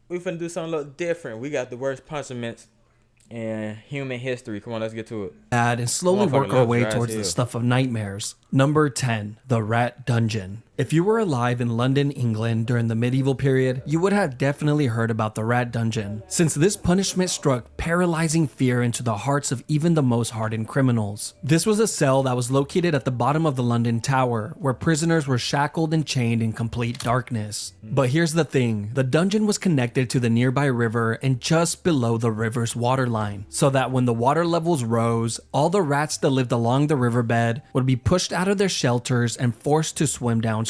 We finna do something a little different. We got the worst punishments in human history. Come on, let's get to it. Add and slowly Motherfucker work our look way dry as towards the hell. stuff of nightmares. Number 10. The Rat Dungeon. If you were alive in London, England during the medieval period, you would have definitely heard about the Rat Dungeon, since this punishment struck paralyzing fear into the hearts of even the most hardened criminals. This was a cell that was located at the bottom of the London Tower, where prisoners were shackled and chained in complete darkness. But here's the thing, the dungeon was connected to the nearby river and just below the river's waterline, so that when the water levels rose, all the rats that lived along the riverbed would be pushed out of their shelters and forced to swim downstream.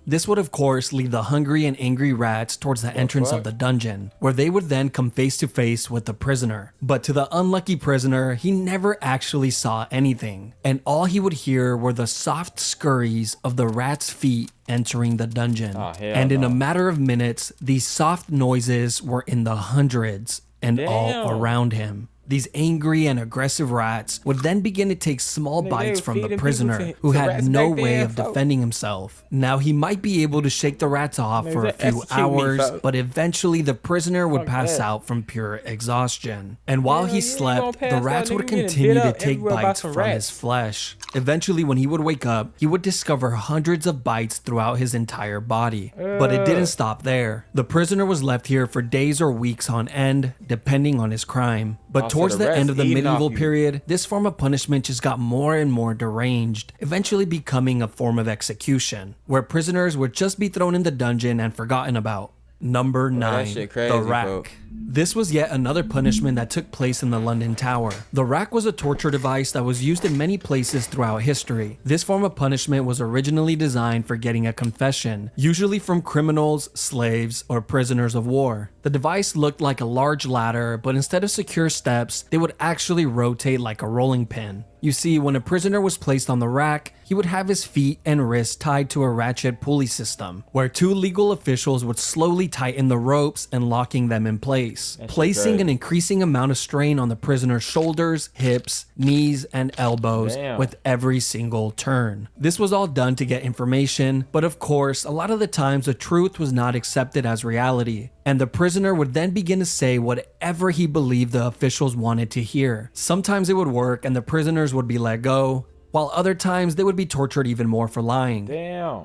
This would of course lead the hungry and angry rats towards the entrance of the dungeon, where they would then come face to face with the prisoner. But to the unlucky prisoner, he never actually saw anything, and all he would hear were the soft scurries of the rats' feet entering the dungeon. And in a matter of minutes, these soft noises were in the hundreds and all around him. These angry and aggressive rats would then begin to take small bites from the prisoner, who had no way of defending himself. Now he might be able to shake the rats off for a few hours, but eventually the prisoner would pass out from pure exhaustion. And while he slept, the rats would continue to take bites from his flesh. Eventually, when he would wake up, he would discover hundreds of bites throughout his entire body. But it didn't stop there. The prisoner was left here for days or weeks on end, depending on his crime. But towards the end of the medieval period, this form of punishment just got more and more deranged, eventually becoming a form of execution, where prisoners would just be thrown in the dungeon and forgotten about. Number 9. The rack. This was yet another punishment that took place in the London Tower. The rack was a torture device that was used in many places throughout history. This form of punishment was originally designed for getting a confession, usually from criminals, slaves, or prisoners of war. The device looked like a large ladder, but instead of secure steps, they would actually rotate like a rolling pin. You see, when a prisoner was placed on the rack, he would have his feet and wrists tied to a ratchet pulley system, where two legal officials would slowly tighten the ropes and locking them in place, placing an increasing amount of strain on the prisoner's shoulders, hips, knees, and elbows with every single turn. This was all done to get information, but of course, a lot of the times the truth was not accepted as reality, and the prisoner would then begin to say whatever he believed the officials wanted to hear. Sometimes it would work and the prisoners would be let go, while other times they would be tortured even more for lying.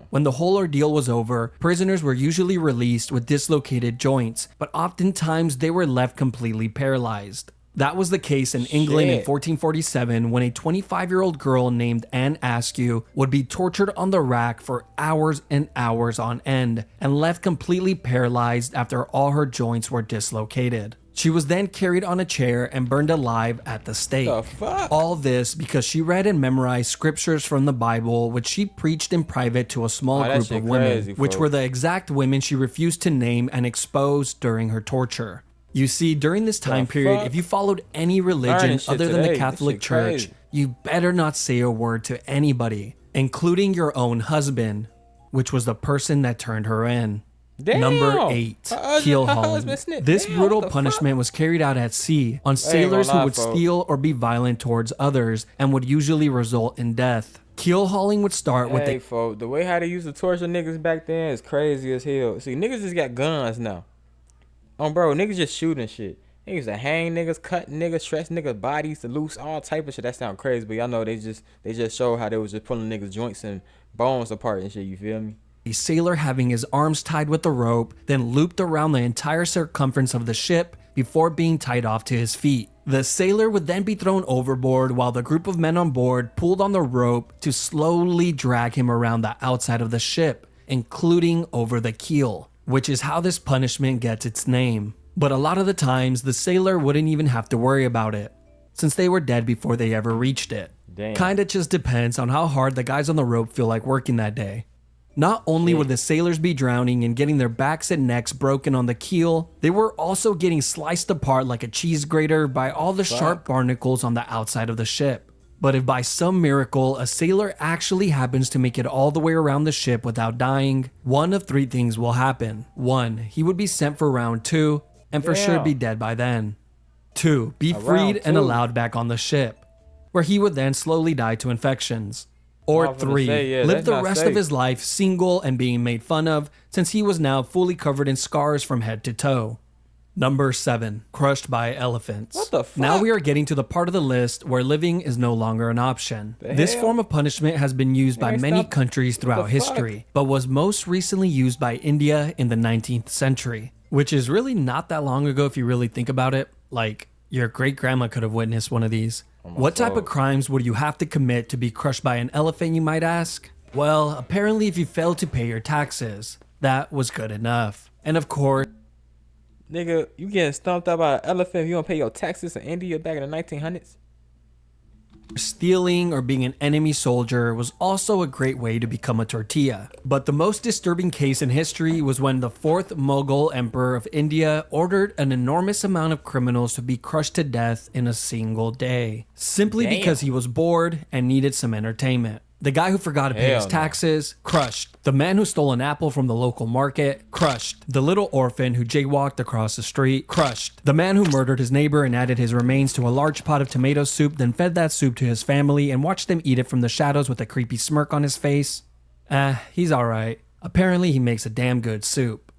When the whole ordeal was over, prisoners were usually released with dislocated joints, but oftentimes they were left completely paralyzed. That was the case in England in 1447 when a 25-year-old girl named Anne Askew would be tortured on the rack for hours and hours on end and left completely paralyzed after all her joints were dislocated. She was then carried on a chair and burned alive at the stake. All this because she read and memorized scriptures from the Bible, which she preached in private to a small group of women, which were the exact women she refused to name and expose during her torture. You see, during this time period, if you followed any religion other than the Catholic Church, you better not say a word to anybody, including your own husband, which was the person that turned her in. Number 8. Keel hauling. This brutal punishment was carried out at sea on sailors who would steal or be violent towards others and would usually result in death. Keel hauling would start with the way how they used to torture niggas back then is crazy as hell. See, niggas just got guns now. Bro, niggas just shooting shit. They used to hang niggas, cut niggas, stretch niggas' bodies to loose, all type of shit. That sound crazy, but y'all know they just show how they was just pulling niggas' joints and bones apart and shit, you feel me? A sailor having his arms tied with a rope, then looped around the entire circumference of the ship before being tied off to his feet. The sailor would then be thrown overboard while the group of men on board pulled on the rope to slowly drag him around the outside of the ship, including over the keel, which is how this punishment gets its name. But a lot of the times, the sailor wouldn't even have to worry about it, since they were dead before they ever reached it. Kinda just depends on how hard the guys on the rope feel like working that day. Not only would the sailors be drowning and getting their backs and necks broken on the keel, they were also getting sliced apart like a cheese grater by all the sharp barnacles on the outside of the ship. But if by some miracle a sailor actually happens to make it all the way around the ship without dying, one of three things will happen. 1. He would be sent for round 2 and for sure be dead by then. 2. Be freed and allowed back on the ship, where he would then slowly die to infections. Or I'm finna 3, say, yeah, live that's the not rest safe. of his life single and being made fun of since he was now fully covered in scars from head to toe. Number 7, crushed by elephants. What the fuck? Now we are getting to the part of the list where living is no longer an option. The This hell? form of punishment has been used by Hey, many stop. countries throughout the history, but was most recently used by India in the 19th century, which is really not that long ago if you really think about it. Like, your great-grandma could have witnessed one of these. What type of crimes would you have to commit to be crushed by an elephant, you might ask? Well, apparently if you failed to pay your taxes, that was good enough. And of course, Nigga, you getting stumped up by an elephant if you don't pay your taxes in India back in the 1900s? stealing or being an enemy soldier was also a great way to become a tortilla. But the most disturbing case in history was when the 4th Mughal Emperor of India ordered an enormous amount of criminals to be crushed to death in a single day, simply Damn. because he was bored and needed some entertainment. The guy who forgot to pay his Hell no. taxes, crushed. The man who stole an apple from the local market, crushed. The little orphan who jaywalked across the street, crushed. The man who murdered his neighbor and added his remains to a large pot of tomato soup, then fed that soup to his family and watched them eat it from the shadows with a creepy smirk on his face. He's alright. Apparently he makes a damn good soup.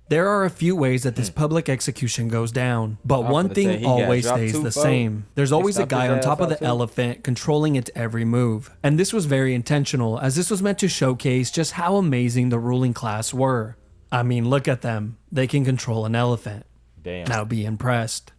There are a few ways that this public execution goes down, but I'm one finna say thing he got always dropped stays too, the folks. same. There's always a stomped guy his on ass top of out the too. elephant controlling its every move. And this was very intentional, as this was meant to showcase just how amazing the ruling class were. I mean, look at them. They can control an elephant. Damn. Now be impressed.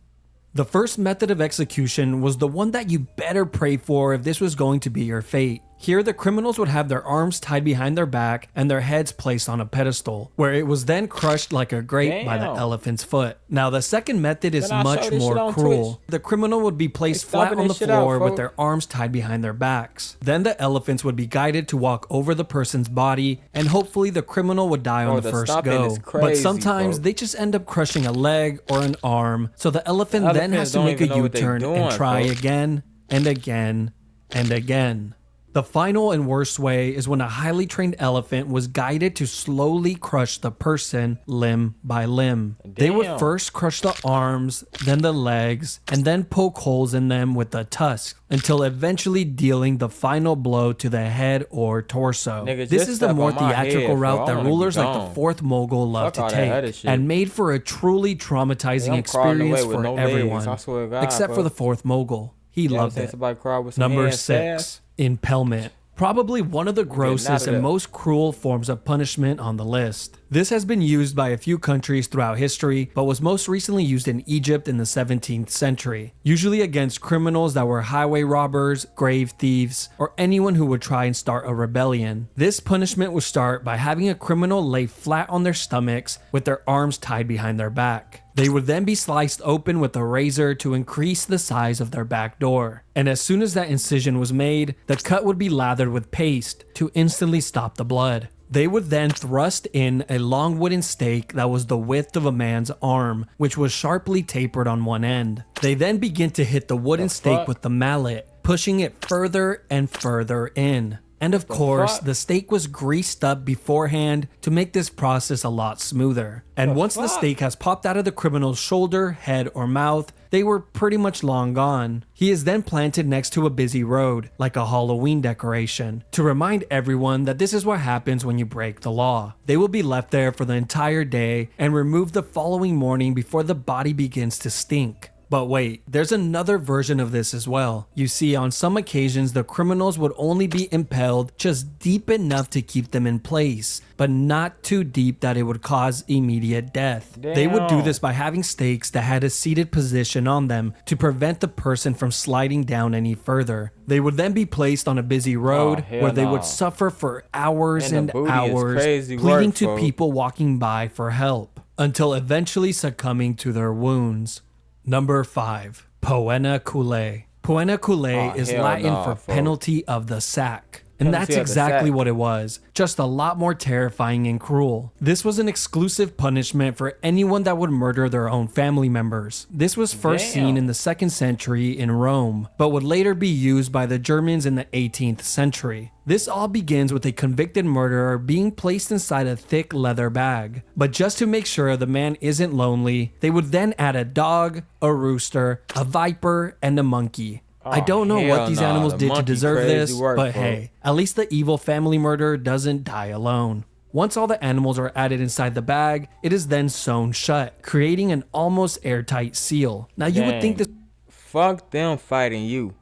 The first method of execution was the one that you better pray for if this was going to be your fate. Here, the criminals would have their arms tied behind their back and their heads placed on a pedestal, where it was then crushed like a grape by the Damn. elephant's foot. Now, the second method is Can I show much this more shit on cruel. Twitch? The criminal would be placed They flat stomping on the this shit out, floor with folks. their arms tied behind their backs. Then the elephants would be guided to walk over the person's body, and hopefully the criminal would die on Bro, the the first stomping go. is But crazy, sometimes bro. they just end up crushing a leg or an arm, so the elephant then has elephants to don't make a even know what they U-turn and doing, try folks. again and again and again. The final and worst way is when a highly trained elephant was guided to slowly crush the person limb by limb. They would Damn. first crush the arms, then the legs, and then poke holes in them with the tusk until eventually dealing the final blow to the head or torso. Nigga, This just is the step more on my theatrical head, route bro. I that wanna be rulers like gone. the 4th Mughal love Fuck all to that other take shit. and made for a truly traumatizing I'm crawling away experience with for no legs, everyone, I swear to God, except for bro. the 4th Mughal. He You ever loved seen it. somebody cry with some Number hands 6, fast? impalement. Probably one of the grossest of and that. most cruel forms of punishment on the list. This has been used by a few countries throughout history, but was most recently used in Egypt in the 17th century, usually against criminals that were highway robbers, grave thieves, or anyone who would try and start a rebellion. This punishment would start by having a criminal lay flat on their stomachs with their arms tied behind their back. They would then be sliced open with a razor to increase the size of their back door. And as soon as that incision was made, the cut would be lathered with paste to instantly stop the blood. They would then thrust in a long wooden stake that was the width of a man's arm, which was sharply tapered on one end. They then begin to hit the wooden stake fuck? with the mallet, pushing it further and further in. And of course, fuck? the stake was greased up beforehand to make this process a lot smoother. And once the fuck? stake has popped out of the criminal's shoulder, head, or mouth, they were pretty much long gone. He is then planted next to a busy road, like a Halloween decoration, to remind everyone that this is what happens when you break the law. They will be left there for the entire day and removed the following morning before the body begins to stink. But wait, there's another version of this as well. You see, on some occasions, the criminals would only be impaled just deep enough to keep them in place, but not too deep that it would cause immediate death. They would do Damn. this by having stakes that had a seated position on them to prevent the person from sliding down any further. They would then be placed on a busy road hell where they no. would suffer for hours Man, and the booty is hours, crazy pleading work, to folks. people walking by for help, until eventually succumbing to their wounds. Number 5, Poena Culae. Poena Culae Oh, is hell Latin nah, for folks. penalty of the sack. And Penalty that's of the exactly sack. what it was, just a lot more terrifying and cruel. This was an exclusive punishment for anyone that would murder their own family members. This was first seen Damn. in the 2nd century in Rome, but would later be used by the Germans in the 18th century. This all begins with a convicted murderer being placed inside a thick leather bag. But just to make sure the man isn't lonely, they would then add a dog, a rooster, a viper, and a monkey. I don't know what hell these nah. animals The did to monkey deserve crazy this, work, but folk. hey, at least the evil family murderer doesn't die alone. Once all the animals are added inside the bag, it is then sewn shut, creating an almost airtight seal. Now you would think Gang, this fuck them fighting you.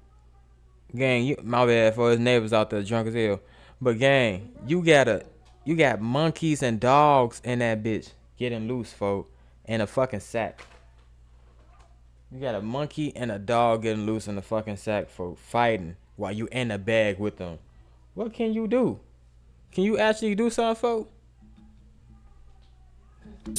Gang, you, my bad for his neighbors out there drunk as hell. But gang, you got monkeys and dogs in that bitch getting loose, folk, in a fucking sack. You got a monkey and a dog getting loose in the fucking sack for fighting while you in a bag with them. What can you do? Can you actually do something, folk?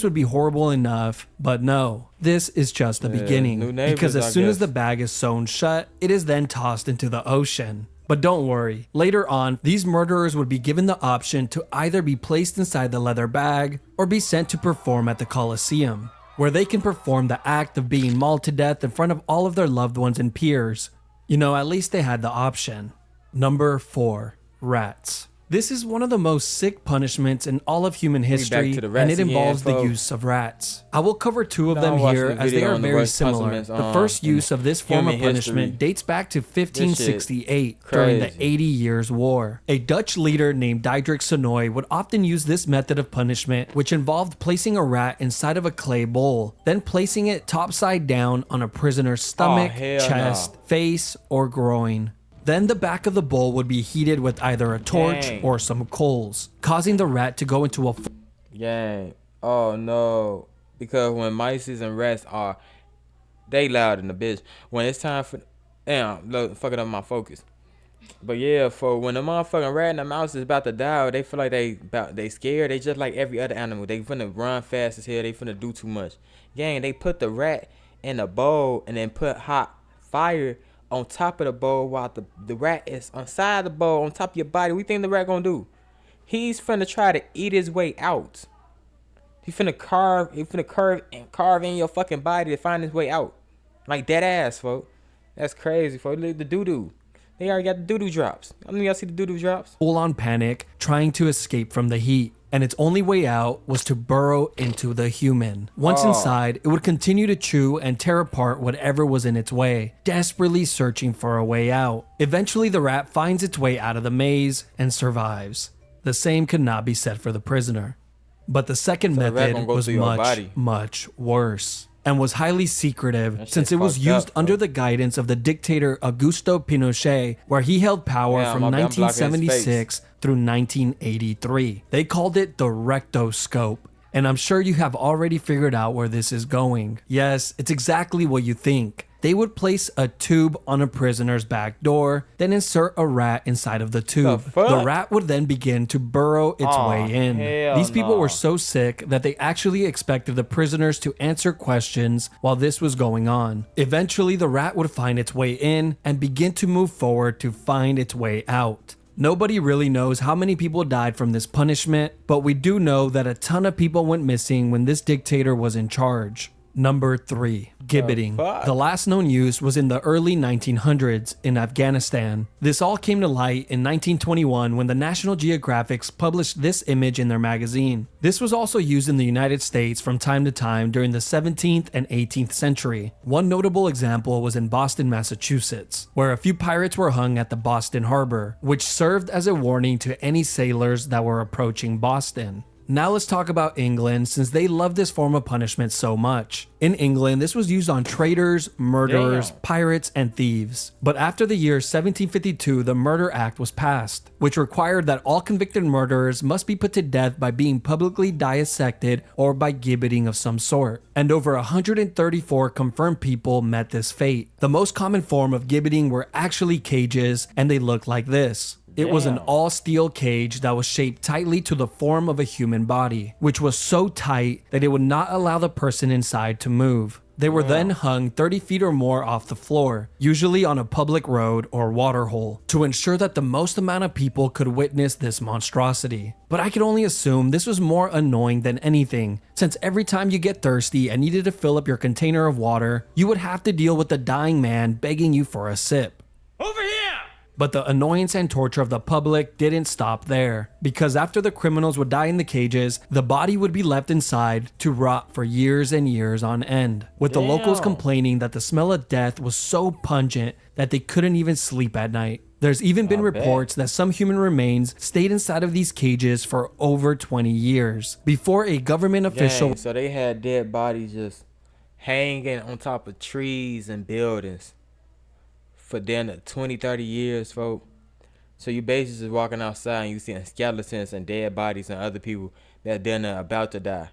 would be horrible enough, but no, this is just the new beginning. neighbors, Because as I soon as guess. the bag is sewn shut, it is then tossed into the ocean. But don't worry, later on, these murderers would be given the option to either be placed inside the leather bag or be sent to perform at the Colosseum, where they can perform the act of being mauled to death in front of all of their loved ones and peers. You know, at least they had the option. Number 4. Rats. This is one of the most sick punishments in all of human history, to the and rats it involves again, the folks. use of rats. I will cover 2 of No, them I'm watching here the as they video are on the very worst similar. punishments, The first in use of this form of human punishment history. dates back to 1568 during the crazy. 80 Years' War. A Dutch leader named Diederik Sonoy would often use this method of punishment, which involved placing a rat inside of a clay bowl, then placing it topside down on a prisoner's stomach, hell chest, no. face, or groin. Then the back of the bowl would be heated with either a torch Dang. or some coals, causing the rat to go into a Gang. Oh no. Because when mice and rats are, they loud in the bitch. When it's time for, damn, look, fucking up my focus. But yeah, for when the motherfucking rat and the mouse is about to die, they feel like they scared. They just like every other animal. They finna run fast as hell. They finna do too much. Gang, they put the rat in a bowl and then put hot fire on top of the bowl while the rat is inside the bowl on top of your body. What you think the rat gonna do? He's finna try to eat his way out. He finna carve in your fucking body to find his way out. Like dead ass, folks. That's crazy, folks. Look at the doo-doo. They already got the doo-doo drops. I mean, y'all see the doo-doo drops? full-on panic, trying to escape from the heat. And its only way out was to burrow into the human. Once inside, it would continue to chew and tear apart whatever was in its way, desperately searching for a way out. Eventually, the rat finds its way out of the maze and survives. The same could not be said for the prisoner. But the second the rat method gonna go was through your much, body. much worse, and was highly secretive shit since it was fucked used up, under bro. the guidance of the dictator Augusto Pinochet, where he held power Yeah, from I'm blocking his 1976 through 1983. They called it the rectoscope. And I'm sure you have already figured out where this is going. Yes, it's exactly what you think. They would place a tube on a prisoner's back door, then insert a rat inside of the tube. fuck? The rat would then begin to burrow its Aw, way in. hell These people no. were so sick that they actually expected the prisoners to answer questions while this was going on. Eventually, the rat would find its way in and begin to move forward to find its way out. Nobody really knows how many people died from this punishment, but we do know that a ton of people went missing when this dictator was in charge. Number 3. Gibbeting. fuck? The last known use was in the early 1900s in Afghanistan. This all came to light in 1921 when the National Geographic published this image in their magazine. This was also used in the United States from time to time during the 17th and 18th century. One notable example was in Boston, Massachusetts, where a few pirates were hung at the Boston Harbor, which served as a warning to any sailors that were approaching Boston. Now let's talk about England, since they love this form of punishment so much. In England, this was used on traitors, murderers, Damn. pirates, and thieves. But after the year 1752, the Murder Act was passed, which required that all convicted murderers must be put to death by being publicly dissected or by gibbeting of some sort. And over 134 confirmed people met this fate. The most common form of gibbeting were actually cages, and they looked like this. It was an Damn. all-steel cage that was shaped tightly to the form of a human body, which was so tight that it would not allow the person inside to move. They were then hung 30 feet or more off the floor, usually on a public road or waterhole, to ensure that the most amount of people could witness this monstrosity. But I can only assume this was more annoying than anything, since every time you get thirsty and needed to fill up your container of water, you would have to deal with the dying man begging you for a sip. Over here! But the annoyance and torture of the public didn't stop there, because after the criminals would die in the cages, the body would be left inside to rot for years and years on end, with the locals Damn. complaining that the smell of death was so pungent that they couldn't even sleep at night. There's even been I bet. reports that some human remains stayed inside of these cages for over 20 years before a government official Dang, so they had dead bodies just hanging on top of trees and buildings for then 20, 30 years, folk. So you basically just walking outside and you seeing skeletons and dead bodies and other people that then are about to die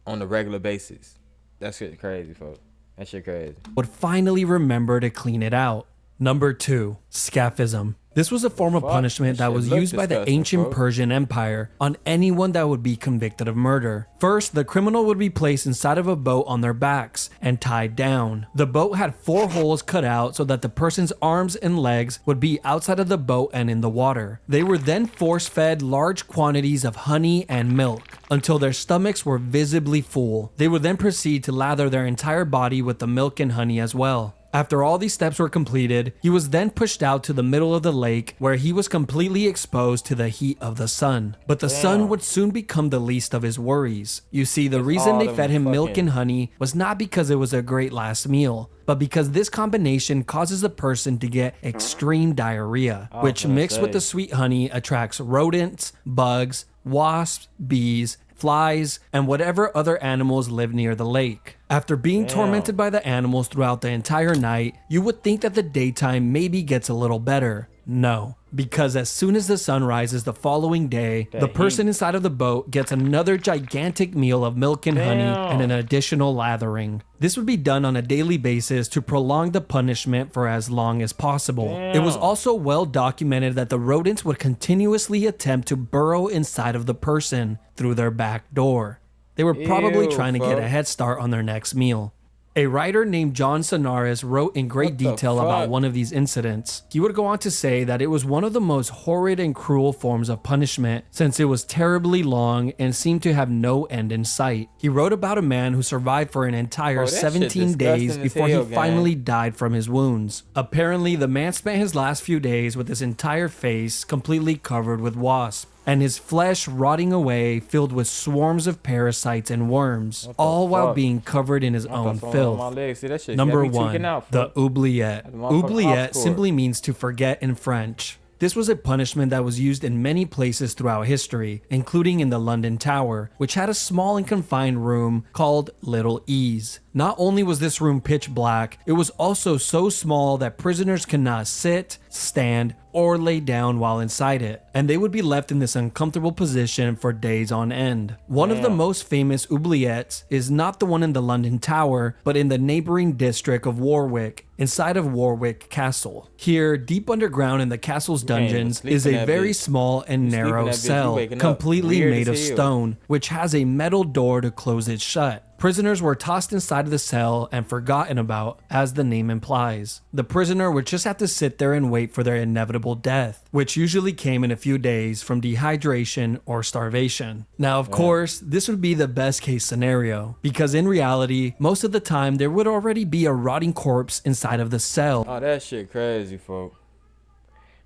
on a regular basis. That shit crazy, folk. That shit crazy. would finally remember to clean it out. Number 2, scaphism. This was a form of Fuck, punishment that that shit was look used by the disgusting, ancient folks. Persian Empire on anyone that would be convicted of murder. First, the criminal would be placed inside of a boat on their backs and tied down. The boat had 4 holes cut out so that the person's arms and legs would be outside of the boat and in the water. They were then force-fed large quantities of honey and milk until their stomachs were visibly full. They would then proceed to lather their entire body with the milk and honey as well. After all these steps were completed, he was then pushed out to the middle of the lake where he was completely exposed to the heat of the sun. But the sun Damn. would soon become the least of his worries. You see, the reason all they them fed him milk fucking- and honey was not because it was a great last meal, but because this combination causes the person to get extreme diarrhea, which gonna mixed with say. the sweet honey attracts rodents, bugs, wasps, bees, flies, and whatever other animals live near the lake. After being tormented by the animals throughout the entire night, you would think that the daytime maybe gets a little better. No, because as soon as the sun rises the following day, the person inside of the boat gets another gigantic meal of milk and honey and an additional lathering. This would be done on a daily basis to prolong the punishment for as long as possible. It was also well documented that the rodents would continuously attempt to burrow inside of the person through their back door. They were probably Ew, trying to get a fuck. head start on their next meal. A writer named John Sonaris wrote in great What the detail about fuck? one of these incidents. He would go on to say that it was one of the most horrid and cruel forms of punishment since it was terribly long and seemed to have no end in sight. He wrote about a man who survived for an entire Oh, that shit 17 days disgusting as before he hell, gang. finally died from his wounds. Apparently, the man spent his last few days with his entire face completely covered with wasps, and his flesh rotting away filled with swarms of parasites and worms, all while fuck? being covered in his own On filth. my legs. See, that shit Number got me tweaking 1, out, the fuck. oubliette. motherfucking Oubliette off-court. simply means to forget in French. This was a punishment that was used in many places throughout history, including in the London Tower, which had a small and confined room called Little Ease. Not only was this room pitch black, it was also so small that prisoners could not sit, stand, or lay down while inside it, and they would be left in this uncomfortable position for days on end. One of the most famous oubliettes is not the one in the London Tower, but in the neighboring district of Warwick, inside of Warwick Castle. Here, deep underground in the castle's can't even dungeons, sleep is in a that very bitch. small and sleep in narrow that bitch, you cell, waking up completely weird made of as hell. stone, which has a metal door to close it shut. Prisoners were tossed inside of the cell and forgotten about, as the name implies. The prisoner would just have to sit there and wait for their inevitable death, which usually came in a few days from dehydration or starvation. Now, of course, this would be the best case scenario, because in reality, most of the time there would already be a rotting corpse inside of the cell. Oh, that shit crazy, folk.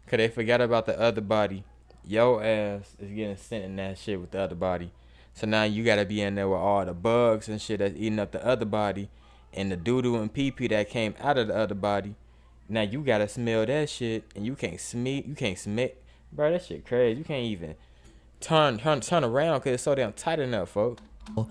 Cause they forgot about the other body. Your ass is getting sent in that shit with the other body. So now you gotta be in there with all the bugs and shit that's eating up the other body, and the doo-doo and pee-pee that came out of the other body. Now you gotta smell that shit, and you can't smell. Bro, that shit crazy. You can't even turn around cause it's so damn tight enough, folks.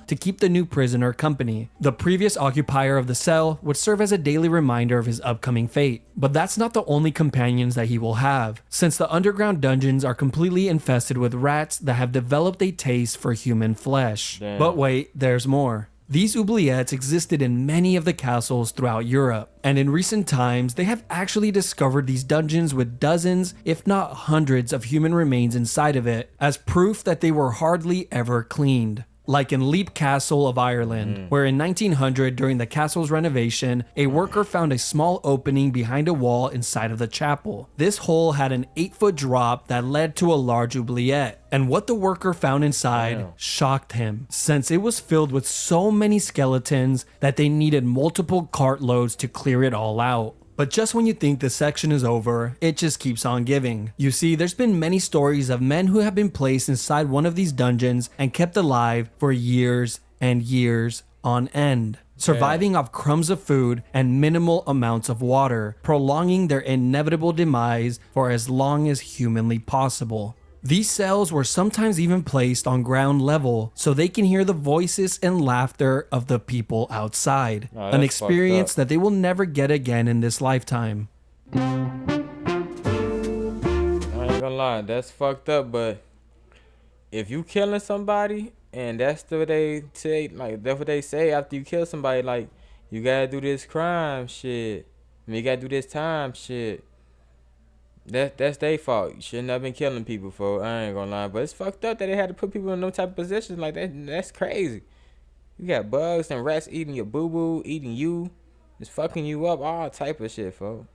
To keep the new prisoner company. The previous occupier of the cell would serve as a daily reminder of his upcoming fate. But that's not the only companions that he will have, since the underground dungeons are completely infested with rats that have developed a taste for human flesh. Damn. But wait, there's more. These oubliettes existed in many of the castles throughout Europe, and in recent times they have actually discovered these dungeons with dozens, if not hundreds, of human remains inside of it, as proof that they were hardly ever cleaned. Like in Leap Castle of Ireland, where in 1900, during the castle's renovation, a worker found a small opening behind a wall inside of the chapel. This hole had an 8-foot drop that led to a large oubliette, and what the worker found inside shocked him, since it was filled with so many skeletons that they needed multiple cartloads to clear it all out. But just when you think the section is over, it just keeps on giving. You see, there's been many stories of men who have been placed inside one of these dungeons and kept alive for years and years on end, surviving off crumbs of food and minimal amounts of water, prolonging their inevitable demise for as long as humanly possible. These cells were sometimes even placed on ground level so they can hear the voices and laughter of the people outside, Oh, an that's experience fucked up. that they will never get again in this lifetime. I ain't gonna lie, that's fucked up. But if you killing somebody and that's what they say, like that's what they say after you kill somebody, like you gotta do this crime shit. I mean, you gotta do this time shit. That's their fault. You shouldn't have been killing people, for I ain't gonna lie. But it's fucked up that they had to put people in them type of positions like that. That's crazy. You got bugs and rats eating your boo boo, eating you, just fucking you up, all type of shit, folks.